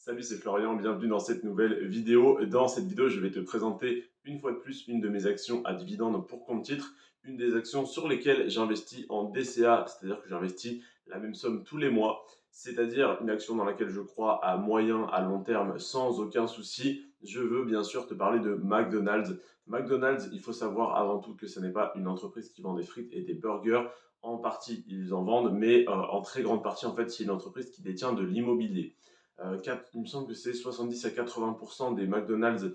Salut, c'est Florian, bienvenue dans cette nouvelle vidéo. Dans cette vidéo, je vais te présenter une fois de plus une de mes actions à dividendes pour compte titre, une des actions sur lesquelles j'investis en DCA, c'est-à-dire que j'investis la même somme tous les mois, c'est-à-dire une action dans laquelle je crois à moyen, à long terme, sans aucun souci. Je veux bien sûr te parler de McDonald's. McDonald's, il faut savoir avant tout que ce n'est pas une entreprise qui vend des frites et des burgers. En partie, ils en vendent, mais en très grande partie, en fait, c'est une entreprise qui détient de l'immobilier. Il me semble que c'est 70 à 80% des McDonald's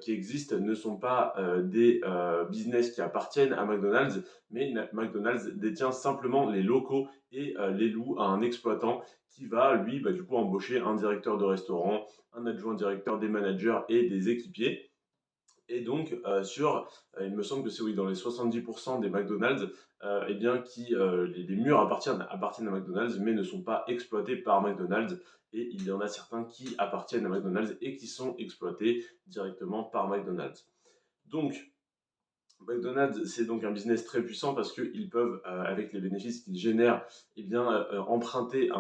qui existent ne sont pas des business qui appartiennent à McDonald's, mais McDonald's détient simplement les locaux et les loue à un exploitant qui va, lui, du coup, embaucher un directeur de restaurant, un adjoint directeur, des managers et des équipiers. Et donc, il me semble que c'est oui, dans les 70% des McDonald's, eh bien, les murs appartiennent à McDonald's, mais ne sont pas exploités par McDonald's. Et il y en a certains qui appartiennent à McDonald's et qui sont exploités directement par McDonald's. Donc, McDonald's, c'est donc un business très puissant parce qu'ils peuvent, avec les bénéfices qu'ils génèrent, eh bien, emprunter,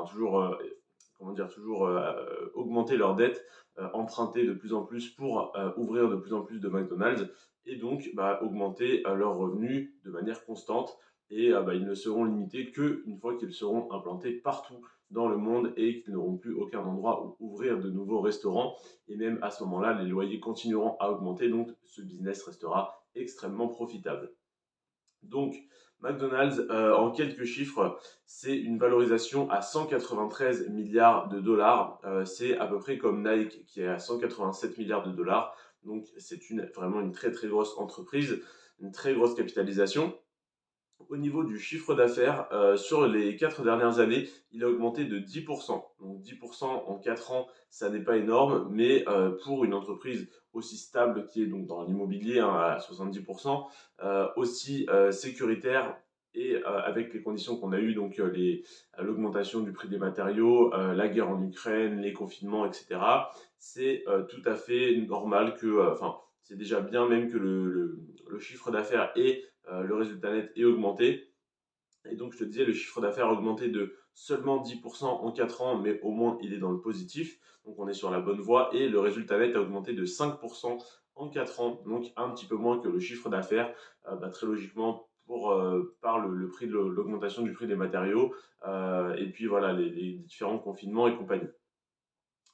toujours, comment dire, toujours augmenter leur dette, emprunter de plus en plus pour ouvrir de plus en plus de McDonald's et donc augmenter leurs revenus de manière constante. Et ils ne seront limités qu'une fois qu'ils seront implantés partout dans le monde et qu'ils n'auront plus aucun endroit où ouvrir de nouveaux restaurants. Et même à ce moment-là, les loyers continueront à augmenter, donc ce business restera extrêmement profitable. Donc, McDonald's, en quelques chiffres, c'est une valorisation à 193 milliards de dollars. C'est à peu près comme Nike qui est à 187 milliards de dollars. Donc, c'est vraiment une très très grosse entreprise, une très grosse capitalisation. Au niveau du chiffre d'affaires, sur les 4 dernières années, il a augmenté de 10%. Donc 10% en 4 ans, ça n'est pas énorme, mais pour une entreprise aussi stable qui est donc dans l'immobilier hein, à 70%, aussi sécuritaire et avec les conditions qu'on a eues, donc l'augmentation du prix des matériaux, la guerre en Ukraine, les confinements, etc., c'est tout à fait normal que, c'est déjà bien même que le chiffre d'affaires et le résultat net est augmenté. Et donc, je te disais, le chiffre d'affaires a augmenté de seulement 10% en 4 ans, mais au moins il est dans le positif. Donc, on est sur la bonne voie. Et le résultat net a augmenté de 5% en 4 ans, donc un petit peu moins que le chiffre d'affaires. Très logiquement, par le prix de l'augmentation du prix des matériaux, et puis voilà, les différents confinements et compagnie.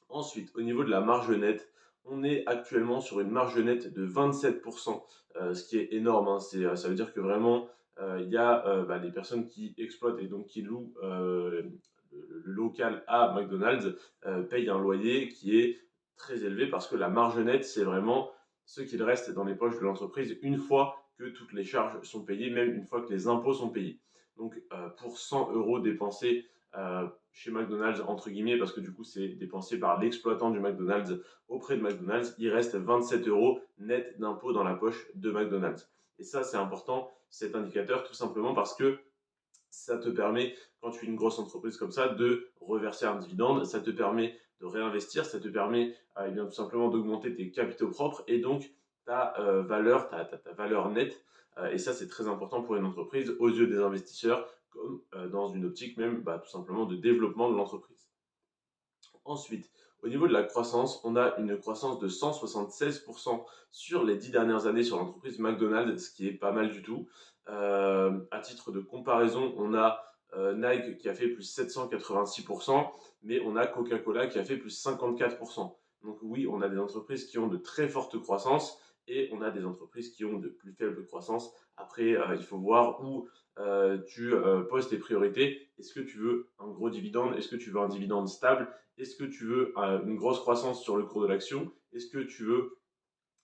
Ensuite, au niveau de la marge nette, on est actuellement sur une marge nette de 27%, ce qui est énorme, hein. Ça veut dire que vraiment, il y a les personnes qui exploitent et donc qui louent le local à McDonald's payent un loyer qui est très élevé parce que la marge nette, c'est vraiment ce qu'il reste dans les poches de l'entreprise une fois que toutes les charges sont payées, même une fois que les impôts sont payés. Donc, pour 100 euros dépensés chez McDonald's, entre guillemets, parce que du coup, c'est dépensé par l'exploitant du McDonald's auprès de McDonald's, il reste 27 euros net d'impôts dans la poche de McDonald's. Et ça, c'est important, cet indicateur, tout simplement parce que ça te permet, quand tu es une grosse entreprise comme ça, de reverser un dividende, ça te permet de réinvestir, ça te permet bien, tout simplement d'augmenter tes capitaux propres et donc ta valeur, ta valeur nette. Et ça, c'est très important pour une entreprise aux yeux des investisseurs, comme dans une optique même tout simplement de développement de l'entreprise. Ensuite, au niveau de la croissance, on a une croissance de 176% sur les 10 dernières années sur l'entreprise McDonald's, ce qui est pas mal du tout. À titre de comparaison, on a Nike qui a fait plus 786%, mais on a Coca-Cola qui a fait plus 54%. Donc oui, on a des entreprises qui ont de très fortes croissances et on a des entreprises qui ont de plus faibles croissances. Après, il faut voir où tu poses tes priorités. Est-ce que tu veux un gros dividende? Est-ce que tu veux un dividende stable? Est-ce que tu veux une grosse croissance sur le cours de l'action? Est-ce que tu veux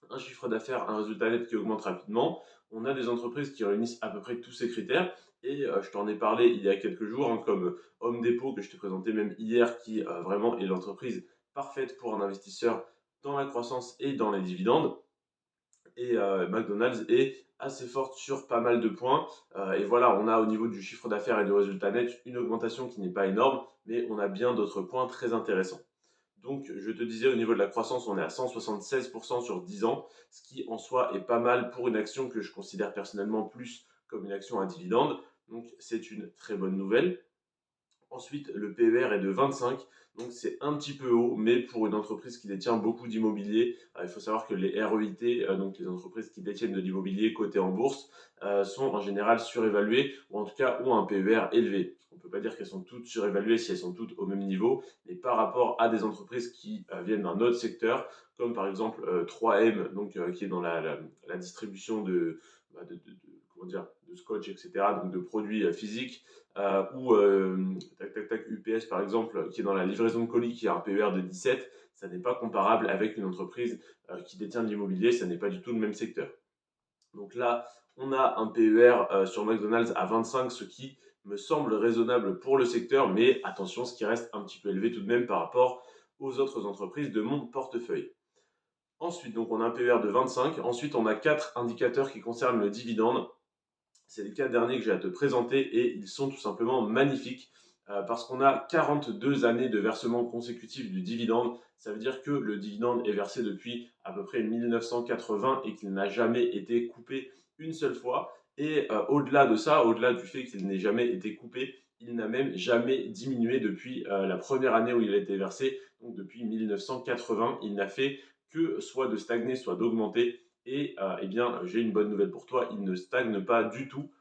un chiffre d'affaires, un résultat net qui augmente rapidement? On a des entreprises qui réunissent à peu près tous ces critères. Et je t'en ai parlé il y a quelques jours, hein, comme Home Depot, que je te présentais même hier, qui vraiment est l'entreprise parfaite pour un investisseur dans la croissance et dans les dividendes. Et McDonald's est assez forte sur pas mal de points. Et voilà, on a au niveau du chiffre d'affaires et du résultat net une augmentation qui n'est pas énorme, mais on a bien d'autres points très intéressants. Donc, je te disais, au niveau de la croissance, on est à 176% sur 10 ans, ce qui en soi est pas mal pour une action que je considère personnellement plus comme une action à dividende. Donc, c'est une très bonne nouvelle. Ensuite, le PER est de 25, Donc c'est un petit peu haut, mais pour une entreprise qui détient beaucoup d'immobilier, il faut savoir que les REIT, donc les entreprises qui détiennent de l'immobilier coté en bourse, sont en général surévaluées ou en tout cas ont un PER élevé. On ne peut pas dire qu'elles sont toutes surévaluées si elles sont toutes au même niveau, mais par rapport à des entreprises qui viennent d'un autre secteur, comme par exemple 3M, donc, qui est dans la distribution comment dire, de scotch, etc., donc de produits physiques, ou tac, tac, tac, UPS par exemple, qui est dans la livraison de colis, qui a un PER de 17, ça n'est pas comparable avec une entreprise qui détient de l'immobilier, ça n'est pas du tout le même secteur. Donc là, on a un PER sur McDonald's à 25, ce qui me semble raisonnable pour le secteur, mais attention, ce qui reste un petit peu élevé tout de même par rapport aux autres entreprises de mon portefeuille. Ensuite, donc on a un PER de 25. Ensuite, on a 4 indicateurs qui concernent le dividende. C'est les 4 derniers que j'ai à te présenter et ils sont tout simplement magnifiques parce qu'on a 42 années de versement consécutif du dividende. Ça veut dire que le dividende est versé depuis à peu près 1980 et qu'il n'a jamais été coupé une seule fois. Et au-delà de ça, au-delà du fait qu'il n'ait jamais été coupé, il n'a même jamais diminué depuis la première année où il a été versé. Donc depuis 1980, il n'a fait que soit de stagner, soit d'augmenter. Et eh bien, j'ai une bonne nouvelle pour toi, il ne stagne pas du tout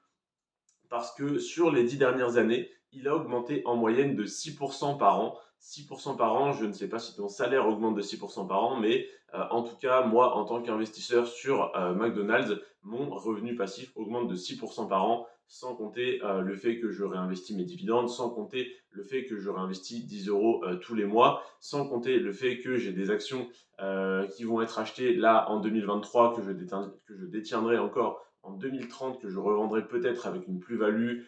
parce que sur les 10 dernières années, il a augmenté en moyenne de 6% par an. 6% par an, je ne sais pas si ton salaire augmente de 6% par an, mais en tout cas, moi, en tant qu'investisseur sur McDonald's, mon revenu passif augmente de 6% par an, sans compter le fait que je réinvestis mes dividendes, sans compter le fait que je réinvestis 10 euros tous les mois, sans compter le fait que j'ai des actions qui vont être achetées là en 2023, que je détiendrai encore en 2030, que je revendrai peut-être avec une plus-value,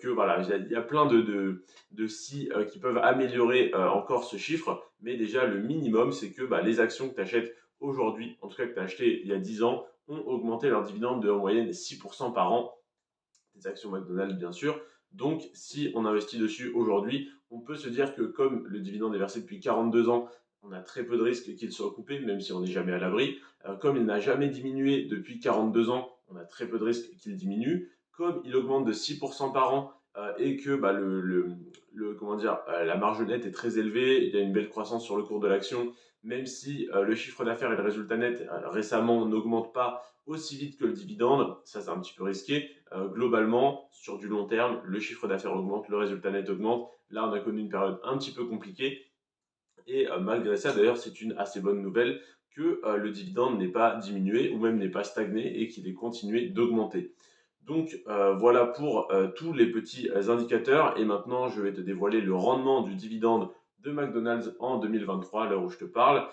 que voilà, il y a plein de si qui peuvent améliorer encore ce chiffre, mais déjà le minimum, c'est que les actions que tu achètes aujourd'hui, en tout cas que tu as achetées il y a 10 ans, ont augmenté leur dividende de en moyenne 6% par an, des actions McDonald's bien sûr. Donc si on investit dessus aujourd'hui, on peut se dire que comme le dividende est versé depuis 42 ans, on a très peu de risques qu'il soit coupé, même si on n'est jamais à l'abri. Comme il n'a jamais diminué depuis 42 ans, on a très peu de risques qu'il diminue. Comme il augmente de 6% par an et que comment dire, la marge nette est très élevée, il y a une belle croissance sur le cours de l'action, même si le chiffre d'affaires et le résultat net récemment n'augmentent pas aussi vite que le dividende, ça c'est un petit peu risqué. Globalement, sur du long terme, le chiffre d'affaires augmente, le résultat net augmente. Là, on a connu une période un petit peu compliquée. Et malgré ça, d'ailleurs, c'est une assez bonne nouvelle que le dividende n'ait pas diminué ou même n'ait pas stagné et qu'il ait continué d'augmenter. Donc voilà pour tous les petits indicateurs. Et maintenant, je vais te dévoiler le rendement du dividende de McDonald's en 2023, à l'heure où je te parle.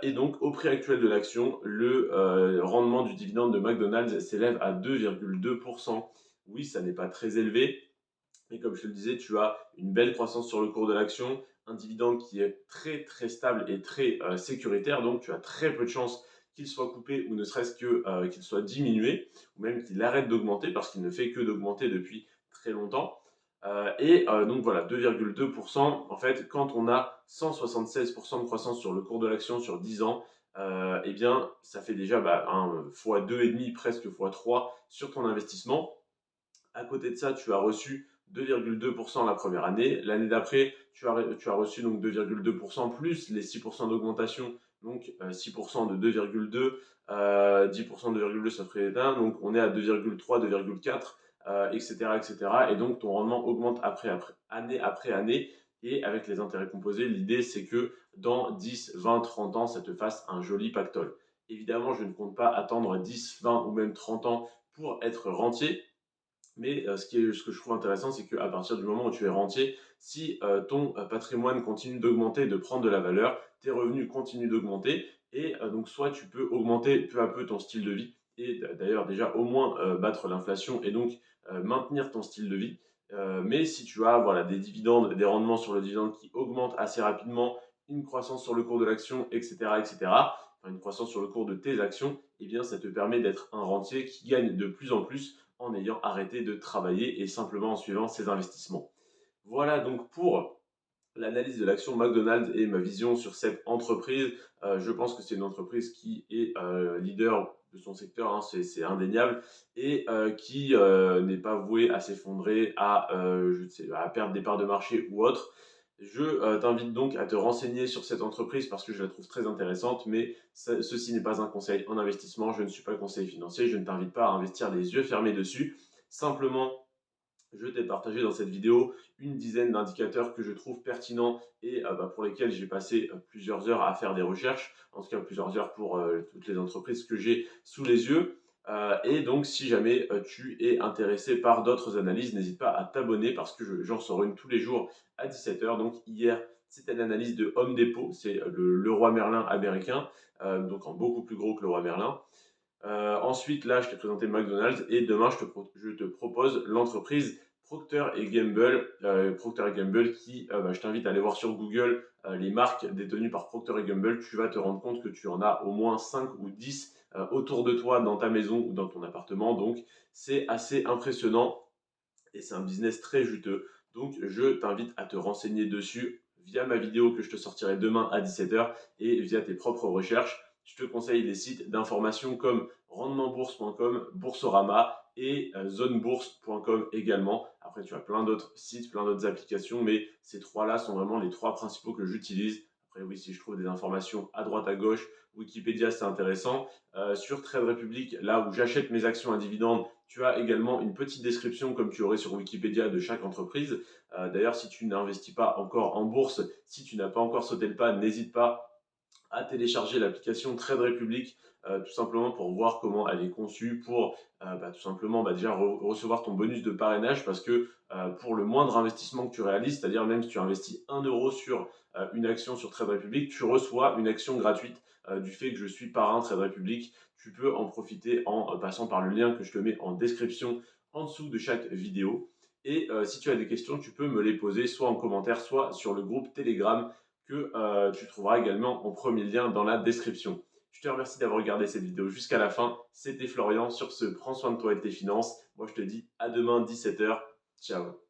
Et donc, au prix actuel de l'action, le rendement du dividende de McDonald's s'élève à 2,2%. Oui, ça n'est pas très élevé, mais comme je te le disais, tu as une belle croissance sur le cours de l'action, un dividende qui est très très stable et très sécuritaire, donc tu as très peu de chances qu'il soit coupé ou ne serait-ce que qu'il soit diminué, ou même qu'il arrête d'augmenter parce qu'il ne fait que d'augmenter depuis très longtemps. Donc voilà, 2,2%. En fait, quand on a 176% de croissance sur le cours de l'action sur 10 ans, eh bien, ça fait déjà un fois 2,5, presque fois 3 sur ton investissement. À côté de ça, tu as reçu 2,2% la première année. L'année d'après, tu as reçu donc 2,2% plus les 6% d'augmentation, donc 6% de 2,2, 10% de 2,2, ça ferait 1, donc on est à 2,3, 2,4, etc., etc. Et donc ton rendement augmente année après année. Et avec les intérêts composés, l'idée c'est que dans 10, 20, 30 ans, ça te fasse un joli pactole. Évidemment, je ne compte pas attendre 10, 20 ou même 30 ans pour être rentier. Mais ce que je trouve intéressant, c'est qu'à partir du moment où tu es rentier, si ton patrimoine continue d'augmenter, de prendre de la valeur, tes revenus continuent d'augmenter. Et donc, soit tu peux augmenter peu à peu ton style de vie, et d'ailleurs déjà au moins battre l'inflation et donc maintenir ton style de vie. Mais si tu as voilà, des dividendes, des rendements sur le dividende qui augmentent assez rapidement, une croissance sur le cours de l'action, etc., etc., enfin, une croissance sur le cours de tes actions, eh bien ça te permet d'être un rentier qui gagne de plus en plus en ayant arrêté de travailler et simplement en suivant ses investissements. Voilà donc pour l'analyse de l'action McDonald's et ma vision sur cette entreprise. Je pense que c'est une entreprise qui est leader de son secteur, hein, c'est indéniable, et qui n'est pas vouée à s'effondrer, à perdre des parts de marché ou autre. Je t'invite donc à te renseigner sur cette entreprise parce que je la trouve très intéressante, mais ceci n'est pas un conseil en investissement, je ne suis pas conseiller financier, je ne t'invite pas à investir les yeux fermés dessus. Simplement, je t'ai partagé dans cette vidéo une dizaine d'indicateurs que je trouve pertinents et pour lesquels j'ai passé plusieurs heures à faire des recherches, en tout cas plusieurs heures pour toutes les entreprises que j'ai sous les yeux. Et donc, si jamais tu es intéressé par d'autres analyses, n'hésite pas à t'abonner parce que j'en sors une tous les jours à 17h. Donc, hier, c'était l'analyse de Home Depot, c'est le roi Merlin américain, donc en beaucoup plus gros que le roi Merlin. Ensuite, là, je t'ai présenté McDonald's et demain, je te propose l'entreprise Procter Gamble. Procter Gamble qui, je t'invite à aller voir sur Google les marques détenues par Procter Gamble. Tu vas te rendre compte que tu en as au moins 5 ou 10 autour de toi dans ta maison ou dans ton appartement. Donc, c'est assez impressionnant et c'est un business très juteux. Donc, je t'invite à te renseigner dessus via ma vidéo que je te sortirai demain à 17h et via tes propres recherches. Je te conseille les sites d'information comme rendementbourse.com, Boursorama et zonebourse.com également. Après, tu as plein d'autres sites, plein d'autres applications, mais ces trois-là sont vraiment les trois principaux que j'utilise. Après, oui, si je trouve des informations à droite, à gauche, Wikipédia, c'est intéressant. Sur Trade Republic, là où j'achète mes actions à dividendes, tu as également une petite description comme tu aurais sur Wikipédia de chaque entreprise. D'ailleurs, si tu n'investis pas encore en bourse, si tu n'as pas encore sauté le pas, n'hésite pas à télécharger l'application Trade Republic, tout simplement pour voir comment elle est conçue, pour tout simplement déjà recevoir ton bonus de parrainage, parce que pour le moindre investissement que tu réalises, c'est-à-dire même si tu investis 1 € sur une action sur Trade Republic, tu reçois une action gratuite du fait que je suis parrain Trade Republic. Tu peux en profiter en passant par le lien que je te mets en description en dessous de chaque vidéo. Et si tu as des questions, tu peux me les poser soit en commentaire, soit sur le groupe Telegram que tu trouveras également en premier lien dans la description. Je te remercie d'avoir regardé cette vidéo jusqu'à la fin. C'était Florian. Sur ce, prends soin de toi et de tes finances. Moi, je te dis à demain 17h. Ciao.